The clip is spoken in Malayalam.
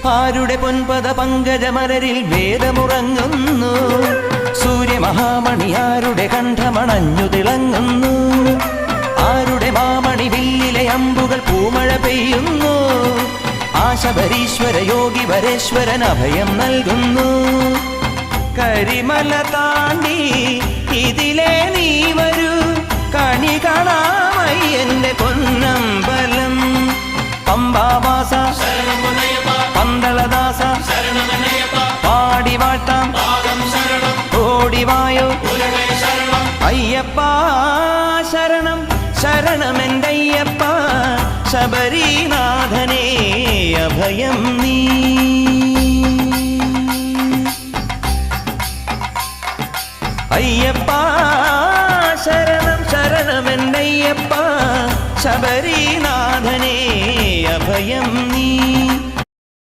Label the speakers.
Speaker 1: ആരുടെ പൊൻപദ പങ്കജമലരിൽ വേദമുറങ്ങുന്നു. സൂര്യമഹാമണി ആരുടെ കണ്ഠമണഞ്ഞു തിളങ്ങുന്നു. ആരുടെ മാമണി വില്ലിലെ അമ്പുകൾ പൂമഴ പെയ്യുന്നു. ആശബരീശ്വര യോഗി വരേശ്വരൻ അഭയം നൽകുന്നു. കരിമല താണ്ടി ഇതിലെ നീ വരൂ, കണി കാണാമയ്യന്റെ പൊന്നമ്പലം. പമ്പാവാസ പന്തളദാസ പാടി വാഴ്ത്താം ഓടിവായോ അയ്യപ്പ ശരണം ശരണമെന്തയ്യപ്പ. ശബരീനാഥനേ അഭയം നീ. അയ്യപ്പ ശരണം ശരണമെന്തയ്യപ്പ. ശബരീനാഥനേ അഭയം നീ.